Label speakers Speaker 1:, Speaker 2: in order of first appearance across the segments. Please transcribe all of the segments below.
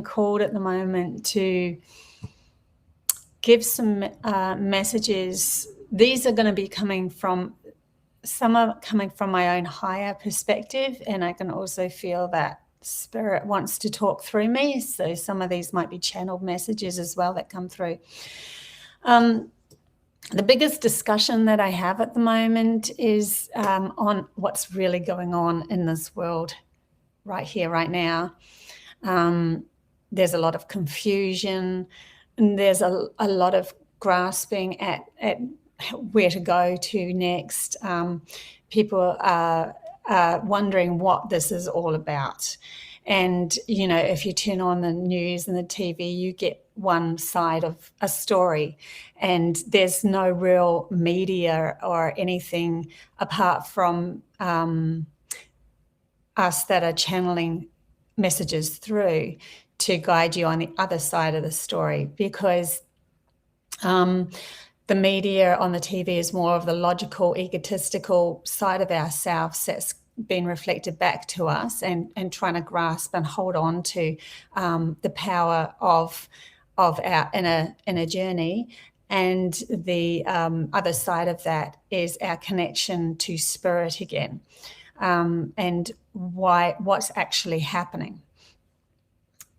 Speaker 1: called at the moment to give some messages. These are going to be coming from, some are coming from my own higher perspective, and I can also feel that Spirit wants to talk through me. So some of these might be channeled messages as well that come through. The biggest discussion that I have at the moment is on what's really going on in this world right here, right now. There's a lot of confusion, and there's a lot of grasping at where to go to next. People are wondering what this is all about. And, you know, if you turn on the news and the TV, you get one side of a story, and there's no real media or anything apart from us that are channeling messages through to guide you on the other side of the story, because the media on the TV is more of the logical, egotistical side of ourselves that's been reflected back to us, and trying to grasp and hold on to the power of our inner journey. And the other side of that is our connection to Spirit again, and what's actually happening.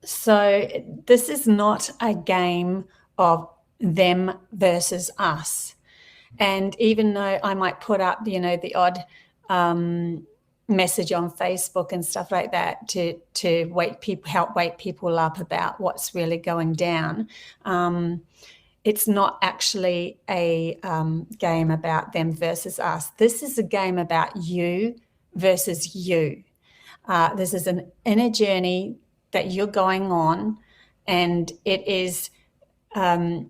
Speaker 1: So this is not a game of them versus us. And even though I might put up, you know, the odd message on Facebook and stuff like that to help wake people up about what's really going down, it's not actually a game about them versus us. This is a game about you versus you. This is an inner journey that you're going on, and it is a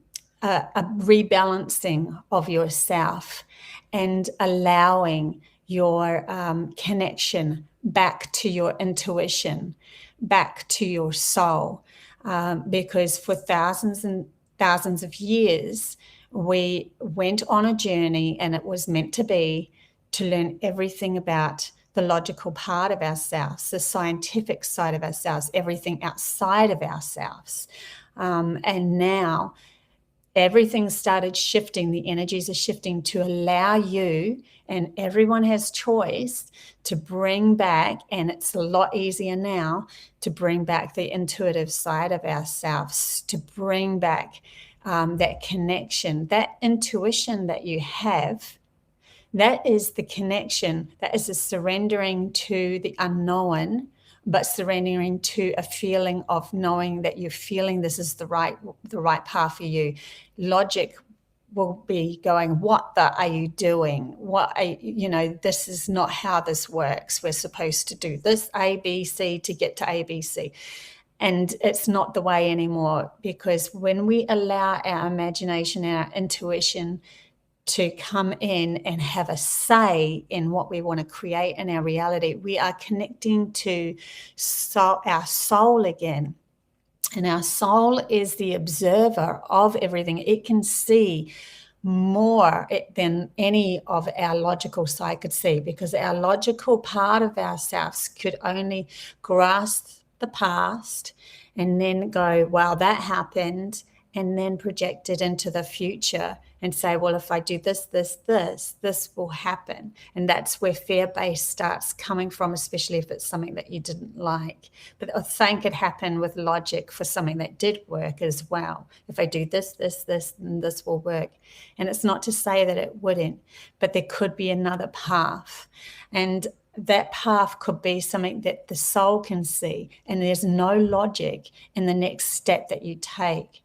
Speaker 1: rebalancing of yourself and allowing your connection back to your intuition, back to your soul, because for thousands and thousands of years we went on a journey, and it was meant to be to learn everything about the logical part of ourselves, the scientific side of ourselves, everything outside of ourselves. And now everything started shifting. The energies are shifting to allow you, and everyone has choice, to bring back, and it's a lot easier now, to bring back the intuitive side of ourselves, to bring back that connection, that intuition that you have. That is the connection. That is the surrendering to the unknown, but surrendering to a feeling of knowing that you're feeling this is the right path for you. Logic will be going, what the are you doing? This is not how this works. We're supposed to do this A, B, C to get to A, B, C. And it's not the way anymore, because when we allow our imagination, our intuition to come in and have a say in what we want to create in our reality, we are connecting to our soul again. And our soul is the observer of everything. It can see more than any of our logical side could see, because our logical part of ourselves could only grasp the past and then go, wow, that happened, and then project it into the future and say, well, if I do this will happen. And that's where fear-based starts coming from, especially if it's something that you didn't like. But I think it happened with logic for something that did work as well. If I do this, then this will work. And it's not to say that it wouldn't, but there could be another path. And that path could be something that the soul can see, and there's no logic in the next step that you take.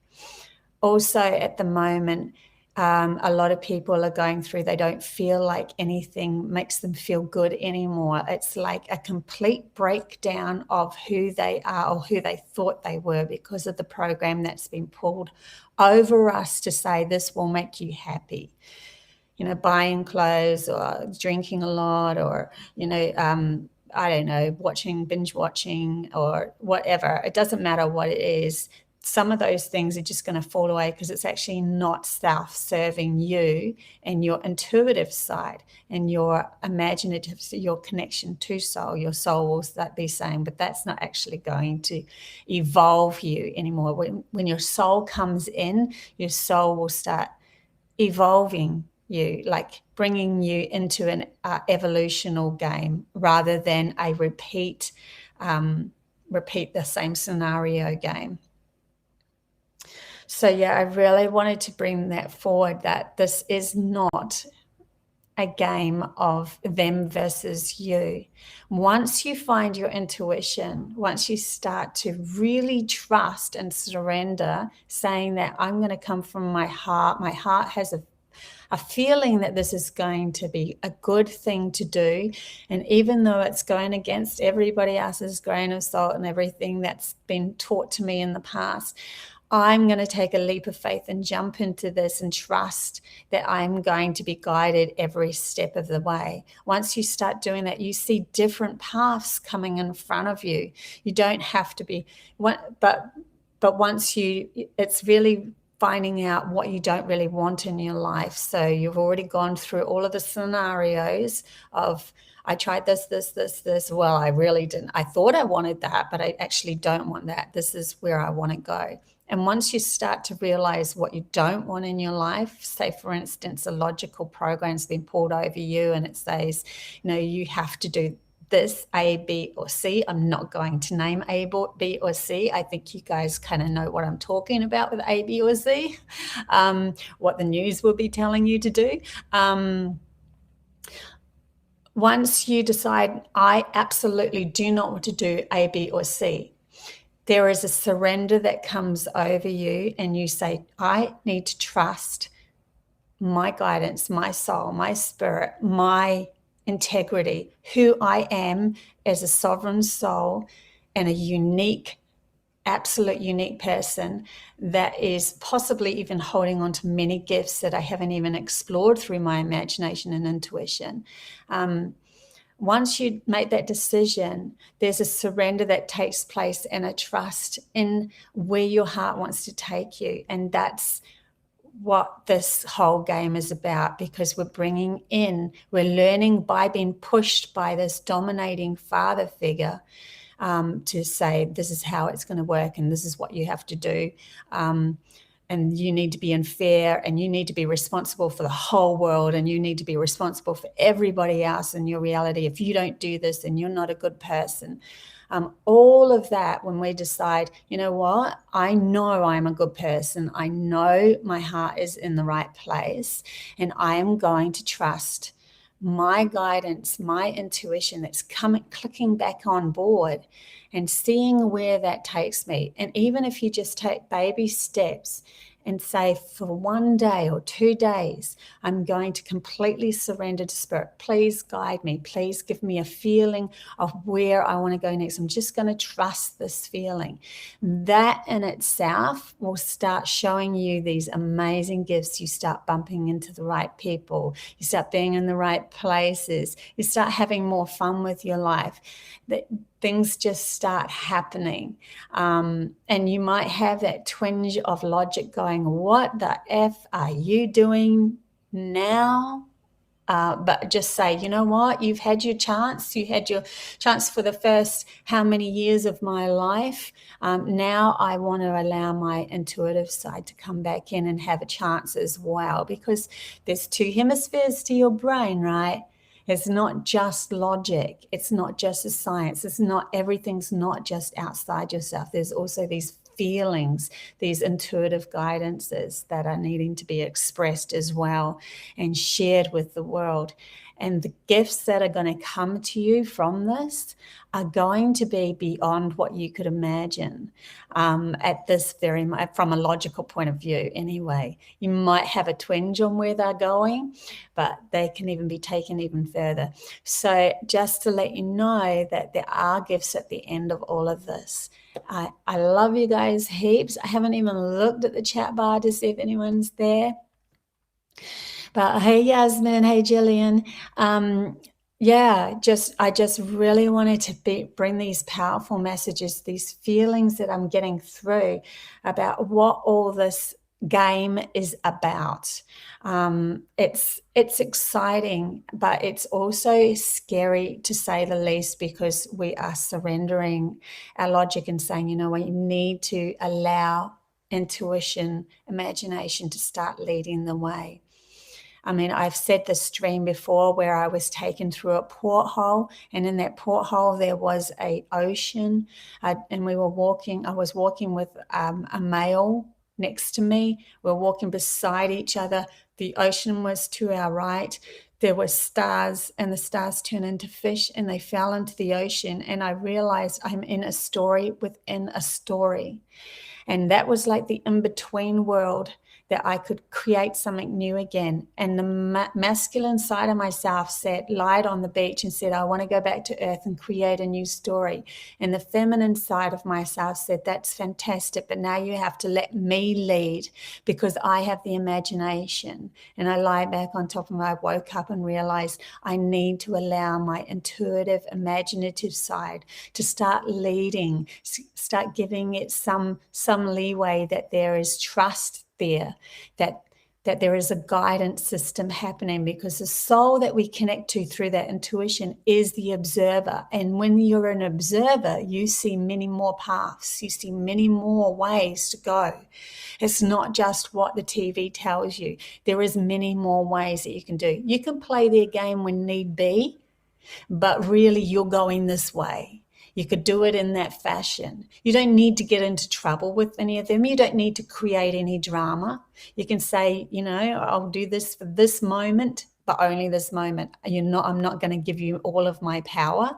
Speaker 1: Also, at the moment, a lot of people are going through, they don't feel like anything makes them feel good anymore. It's like a complete breakdown of who they are or who they thought they were, because of the program that's been pulled over us to say this will make you happy. You know, buying clothes or drinking a lot, or, I don't know, binge watching or whatever. It doesn't matter what it is. some of those things are just going to fall away because it's actually not self-serving you and your intuitive side and your imaginative, your connection to soul. Your soul will start be saying, but that's not actually going to evolve you anymore. When your soul comes in, your soul will start evolving you, like bringing you into an evolutional game rather than a repeat the same scenario game. So yeah, I really wanted to bring that forward, that this is not a game of them versus you. Once you find your intuition, once you start to really trust and surrender, saying that I'm going to come from my heart has a feeling that this is going to be a good thing to do. And even though it's going against everybody else's grain of salt and everything that's been taught to me in the past, I'm going to take a leap of faith and jump into this and trust that I'm going to be guided every step of the way. Once you start doing that, you see different paths coming in front of you. You don't have to be, but once it's really finding out what you don't really want in your life. So you've already gone through all of the scenarios of, I tried this. Well, I really didn't. I thought I wanted that, but I actually don't want that. This is where I want to go. And once you start to realize what you don't want in your life, say, for instance, a logical program's been pulled over you and it says, you have to do this, A, B, or C. I'm not going to name A, B, or C. I think you guys kind of know what I'm talking about with A, B, or C, what the news will be telling you to do. Once you decide, I absolutely do not want to do A, B, or C, there is a surrender that comes over you and you say, I need to trust my guidance, my soul, my spirit, my integrity, who I am as a sovereign soul and a unique, absolute unique person that is possibly even holding on to many gifts that I haven't even explored through my imagination and intuition. Once you make that decision, there's a surrender that takes place and a trust in where your heart wants to take you. And that's what this whole game is about, because we're learning by being pushed by this dominating father figure to say, this is how it's going to work and this is what you have to do. And you need to be in fear and you need to be responsible for the whole world and you need to be responsible for everybody else in your reality. If you don't do this, then you're not a good person. All of that, when we decide, you know what, I know I'm a good person. I know my heart is in the right place and I am going to trust my guidance, my intuition that's clicking back on board and seeing where that takes me. And even if you just take baby steps and say, for 1 day or 2 days, I'm going to completely surrender to spirit. Please guide me. Please give me a feeling of where I want to go next. I'm just going to trust this feeling. That in itself will start showing you these amazing gifts. You start bumping into the right people. You start being in the right places. You start having more fun with your life. Things just start happening. And you might have that twinge of logic going, what the F are you doing now? But just say, you know what? You've had your chance. You had your chance for the first how many years of my life. Now I want to allow my intuitive side to come back in and have a chance as well, because there's 2 hemispheres to your brain, right? It's not just logic. It's not just a science. Everything's not just outside yourself. There's also these feelings, these intuitive guidances that are needing to be expressed as well and shared with the world. And the gifts that are going to come to you from this are going to be beyond what you could imagine at this from a logical point of view anyway. You might have a twinge on where they're going, but they can even be taken even further. So just to let you know that there are gifts at the end of all of this. I love you guys heaps. I haven't even looked at the chat bar to see if anyone's there. But hey, Yasmin. Hey, Jillian. Yeah, I just really wanted to bring these powerful messages, these feelings that I'm getting through about what all this game is about. It's exciting, but it's also scary to say the least, because we are surrendering our logic and saying, you know what, you need to allow intuition, imagination to start leading the way. I mean, I've said this dream before where I was taken through a porthole, and in that porthole there was a ocean, and we were walking. I was walking with a male next to me. We were walking beside each other. The ocean was to our right. There were stars, and the stars turned into fish, and they fell into the ocean. And I realized I'm in a story within a story. And that was like the in-between world, that I could create something new again. And the masculine side of myself lied on the beach and said, I want to go back to earth and create a new story. And the feminine side of myself said, that's fantastic, but now you have to let me lead, because I have the imagination. And I lie back on top of me. I woke up and realized I need to allow my intuitive, imaginative side to start leading, start giving it some leeway, that there is trust there, that there is a guidance system happening, because the soul that we connect to through that intuition is the observer. And when you're an observer, you see many more paths, you see many more ways to go. It's not just what the TV tells you. There is many more ways that you can do. You can play their game when need be, but really you're going this way. You could do it in that fashion. You don't need to get into trouble with any of them. You don't need to create any drama. You can say, you know, I'll do this for this moment, but only this moment. I'm not going to give you all of my power.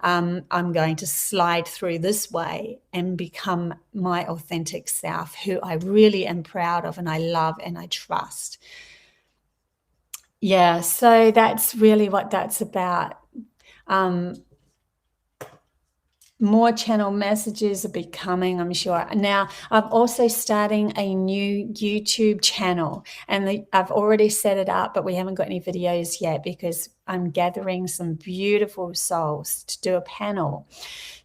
Speaker 1: I'm going to slide through this way and become my authentic self, who I really am proud of and I love and I trust. Yeah, so that's really what that's about. More channel messages are becoming, I'm sure. Now, I'm also starting a new YouTube channel, and I've already set it up, but we haven't got any videos yet, because I'm gathering some beautiful souls to do a panel.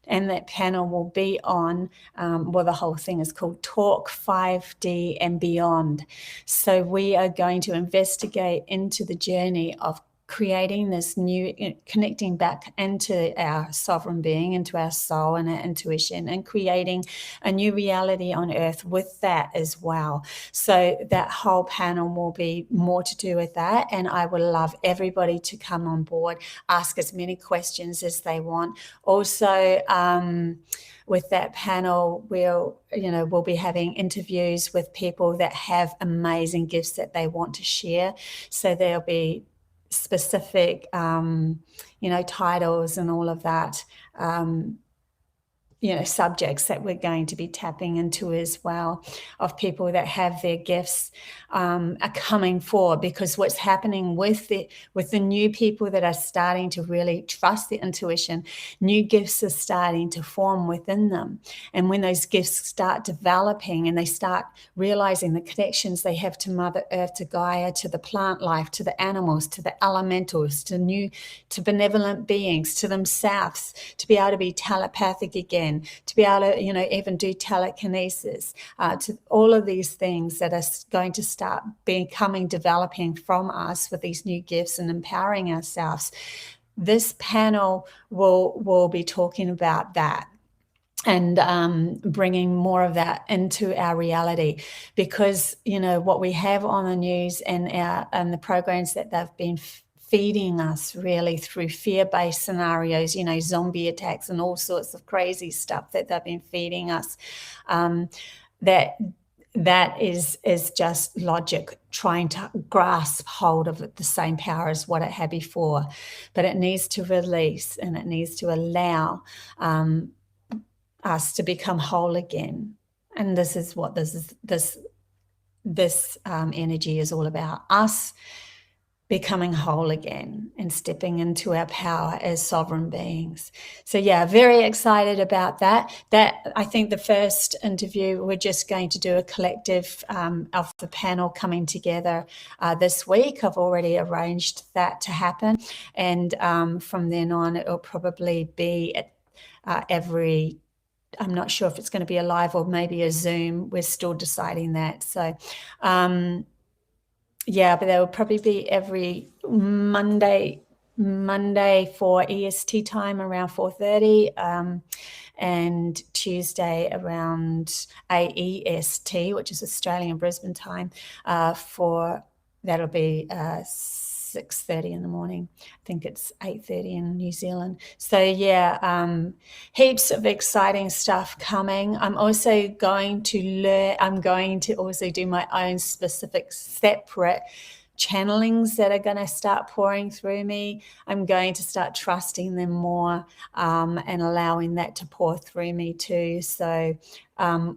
Speaker 1: And that panel will be on, the whole thing is called Talk 5D and Beyond. So we are going to investigate into the journey of creating this new, connecting back into our sovereign being, into our soul and our intuition, and creating a new reality on earth with that as well. So that whole panel will be more to do with that, and I would love everybody to come on board, ask as many questions as they want. Also, with that panel, we'll be having interviews with people that have amazing gifts that they want to share. So there'll be specific, titles and all of that, subjects that we're going to be tapping into as well, of people that have their gifts are coming forward. Because what's happening with the new people that are starting to really trust their intuition, new gifts are starting to form within them. And when those gifts start developing and they start realizing the connections they have to Mother Earth, to Gaia, to the plant life, to the animals, to the elementals, to benevolent beings, to themselves, to be able to be telepathic again, to be able to, even do telekinesis, to all of these things that are going to start developing from us with these new gifts and empowering ourselves. This panel will be talking about that, and bringing more of that into our reality, because what we have on the news and the programs that they've been feeding us really through fear-based scenarios, zombie attacks and all sorts of crazy stuff that they've been feeding us, that is just logic trying to grasp hold of the same power as what it had before. But it needs to release, and it needs to allow us to become whole again. And this is what this energy is all about. Us becoming whole again and stepping into our power as sovereign beings. So yeah, very excited about that. That I think the first interview, we're just going to do a collective alpha panel coming together this week. I've already arranged that to happen, and from then on it'll probably be at every, I'm not sure if it's going to be a live or maybe a Zoom. We're still deciding that. So yeah, but there will probably be every Monday for EST time around 4:30, and Tuesday around AEST, which is Australian Brisbane time, that'll be 6:30 in the morning. I think it's 8:30 in New Zealand. So yeah, heaps of exciting stuff coming. I'm also going to also do my own specific separate channelings that are going to start pouring through me. I'm going to start trusting them more, and allowing that to pour through me too. So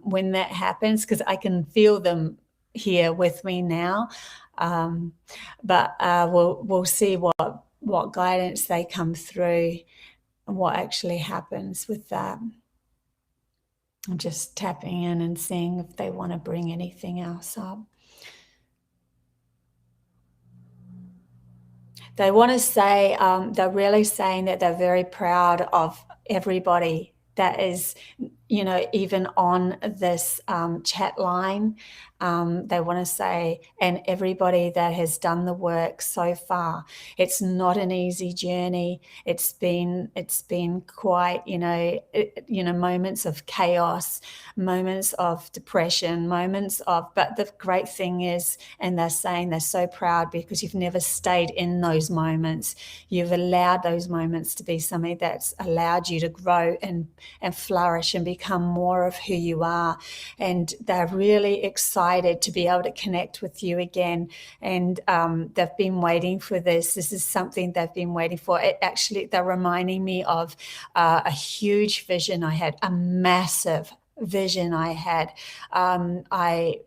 Speaker 1: when that happens, because I can feel them here with me now, but we'll see what guidance they come through and what actually happens with that. I'm just tapping in and seeing if they want to bring anything else up. They want to say, they're really saying that they're very proud of everybody that is, even on this chat line. They want to say, and everybody that has done the work so far. It's not an easy journey. It's been quite, moments of chaos, moments of depression, but the great thing is, and they're saying they're so proud because you've never stayed in those moments. You've allowed those moments to be something that's allowed you to grow and flourish and become more of who you are. And they're really excited to be able to connect with you again. And they've been waiting for this. This is something they've been waiting for. They're reminding me of a huge vision I had, a massive vision I had.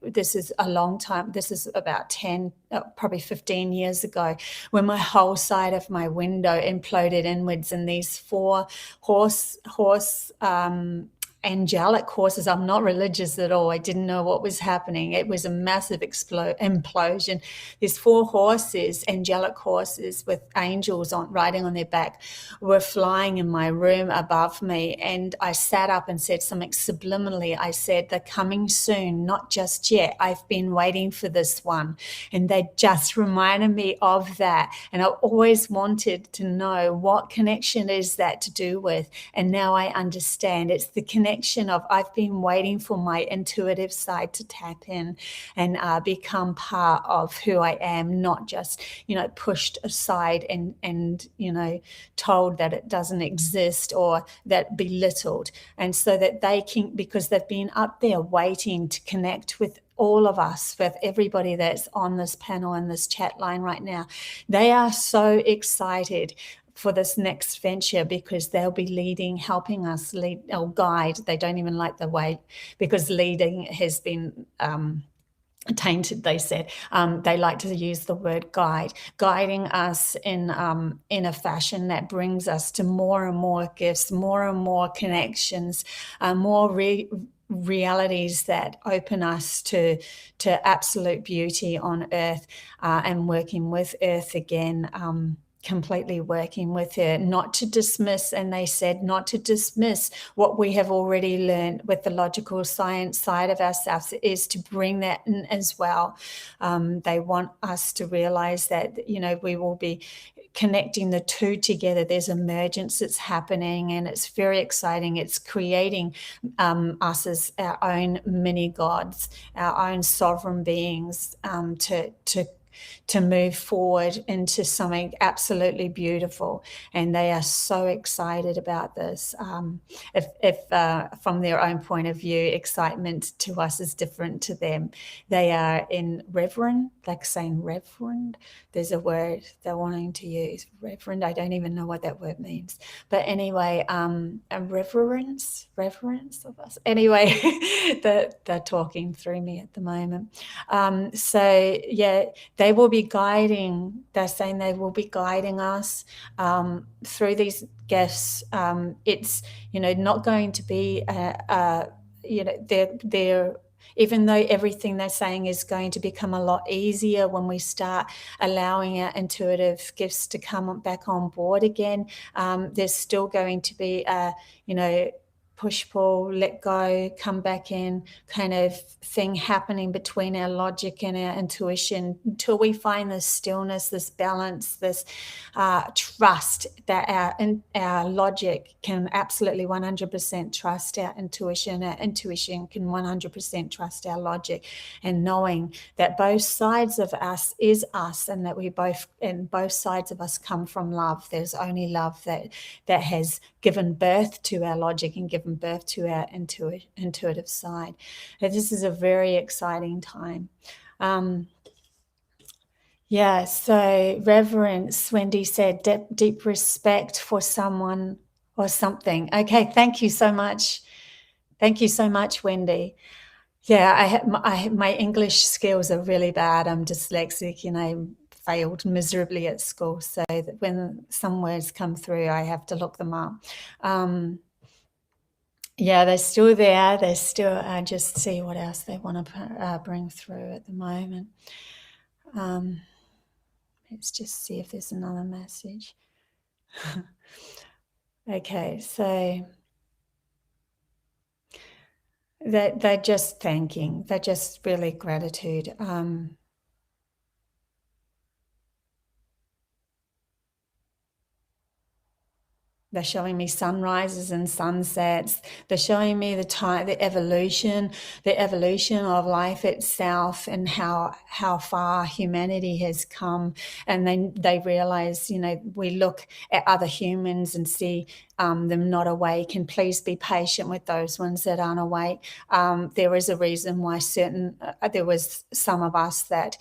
Speaker 1: This is a long time. This is about 10, probably 15 years ago, when my whole side of my window imploded inwards, and these 4 horse angelic horses. I'm not religious at all. I didn't know what was happening. It was a massive implosion. These 4 horses, angelic horses with angels riding on their back, were flying in my room above me. And I sat up and said something subliminally. I said, they're coming soon, not just yet. I've been waiting for this one. And they just reminded me of that. And I always wanted to know, what connection is that to do with? And now I understand. It's the connection of, I've been waiting for my intuitive side to tap in and become part of who I am, not just, pushed aside and told that it doesn't exist or that belittled. And so that they can, because they've been up there waiting to connect with all of us, with everybody that's on this panel and this chat line right now. They are so excited for this next venture, because they'll be helping us lead or guide. They don't even like the way, because leading has been tainted, they said. They like to use the word guiding us in a fashion that brings us to more and more gifts, more and more connections, more realities that open us to absolute beauty on earth, and working with earth again. Completely working with her, not to dismiss, and they said not to dismiss what we have already learned with the logical science side of ourselves, is to bring that in as well. They want us to realize that, we will be connecting the two together. There's emergence that's happening, and it's very exciting. It's creating us as our own mini gods, our own sovereign beings, to move forward into something absolutely beautiful. And they are so excited about this. If from their own point of view, excitement to us is different to them. They are in reverend, like saying reverend. There's a word they're wanting to use, reverend. I don't even know what that word means. But anyway, a reverence of us. Anyway, they're talking through me at the moment. So yeah, they they will be guiding. They're saying they will be guiding us through these gifts. It's not going to be they're even though everything they're saying is going to become a lot easier when we start allowing our intuitive gifts to come back on board again, there's still going to be a, push, pull, let go, come back in kind of thing happening between our logic and our intuition until we find this stillness, this balance, this trust that our logic can absolutely 100% trust our intuition can 100% trust our logic, and knowing that both sides of us is us, and that both sides of us come from love. There's only love that has given birth to our logic and given birth to our intuitive side. So this is a very exciting time. So reverence, Wendy said, deep respect for someone or something. Okay, thank you so much. Thank you so much, Wendy. Yeah, my English skills are really bad. I'm dyslexic, failed miserably at school, so that when some words come through, I have to look them up. They're still there. They're still, just see what else they want to bring through at the moment. Let's just see if there's another message. Okay, so they're just thanking. They're just really gratitude. They're showing me sunrises and sunsets. They're showing me the evolution of life itself, and how far humanity has come. And then they realize, we look at other humans and see them not awake, and please be patient with those ones that aren't awake. There is a reason why there was some of us that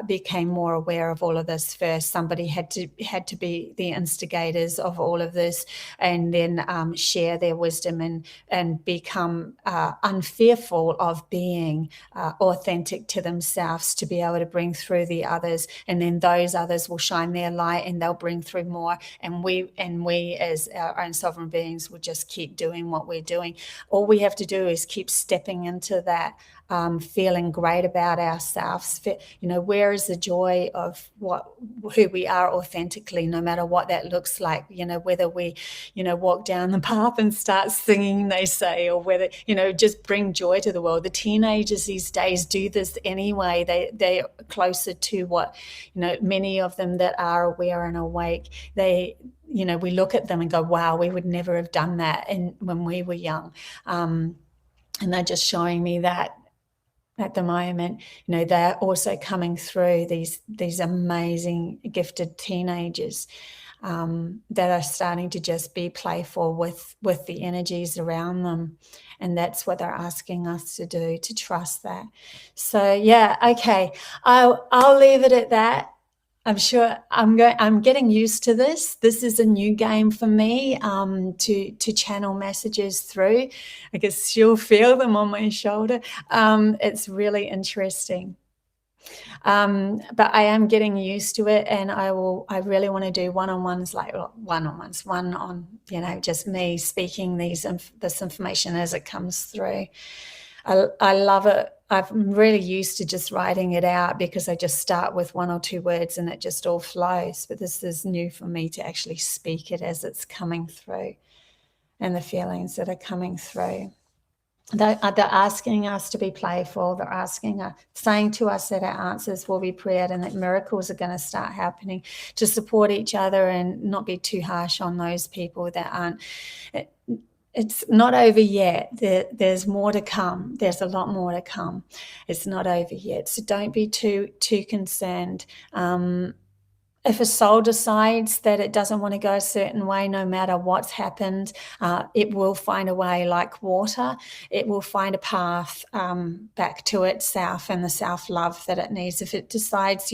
Speaker 1: became more aware of all of this first. Somebody had to be the instigators of all of this, and then share their wisdom and become unfearful of being authentic to themselves, to be able to bring through the others, and then those others will shine their light and they'll bring through more, and we as our own sovereign beings will just keep doing what we're doing. All we have to do is keep stepping into that, feeling great about ourselves. Where is the joy of who we are authentically, no matter what that looks like, whether we, walk down the path and start singing, they say, or whether, just bring joy to the world. The teenagers these days do this anyway. They're closer to what, many of them that are aware and awake, we look at them and go, wow, we would never have done that when we were young. And they're just showing me that at the moment, they're also coming through these amazing gifted teenagers that are starting to just be playful with the energies around them. And that's what they're asking us to do, to trust that. So okay, I'll leave it at that. I'm sure I'm getting used to this. This is a new game for me, to channel messages through. I can still feel them on my shoulder. It's really interesting. But I am getting used to it, and I really want to do one-on-ones, one on, just me speaking this information as it comes through. I love it. I'm really used to just writing it out, because I just start with one or two words and it just all flows. But this is new for me to actually speak it as it's coming through, and the feelings that are coming through. They're asking us to be playful. They're saying to us that our answers will be prayed, and that miracles are going to start happening, to support each other and not be too harsh on those people that aren't. It's not over yet. There's more to come. There's a lot more to come. It's not over yet. So don't be too concerned. if a soul decides that it doesn't want to go a certain way, no matter what's happened, it will find a way like water. It will find a path back to itself and the self-love that it needs. If it decides,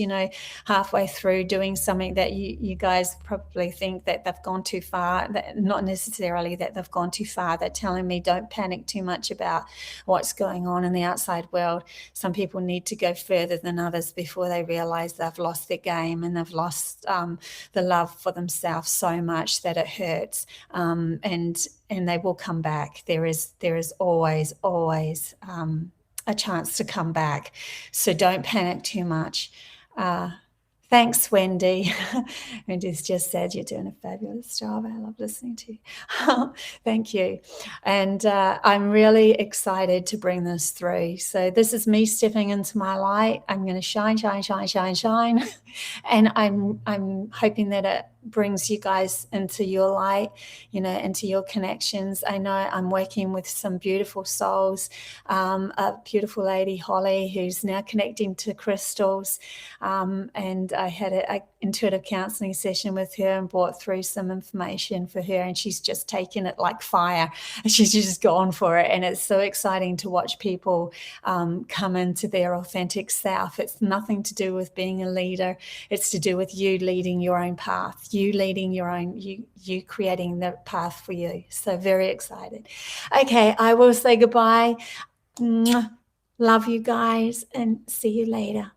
Speaker 1: halfway through doing something that you guys probably think that they've gone too far, not necessarily that they've gone too far. They're telling me don't panic too much about what's going on in the outside world. Some people need to go further than others before they realize they've lost their game and they've lost the love for themselves so much that it hurts, and they will come back. There is always a chance to come back, so don't panic too much. Thanks, Wendy. Wendy's just said you're doing a fabulous job. I love listening to you. Thank you. And I'm really excited to bring this through. So this is me stepping into my light. I'm going to shine, shine, shine, shine, shine. And I'm hoping that it brings you guys into your light, into your connections. I know I'm working with some beautiful souls, a beautiful lady, Holly, who's now connecting to crystals. And I had an intuitive counseling session with her and brought through some information for her, and she's just taken it like fire. She's just gone for it. And it's so exciting to watch people come into their authentic self. It's nothing to do with being a leader. It's to do with you leading your own path, you leading your own, you creating the path for you. So very excited. Okay, I will say goodbye. Love you guys and see you later.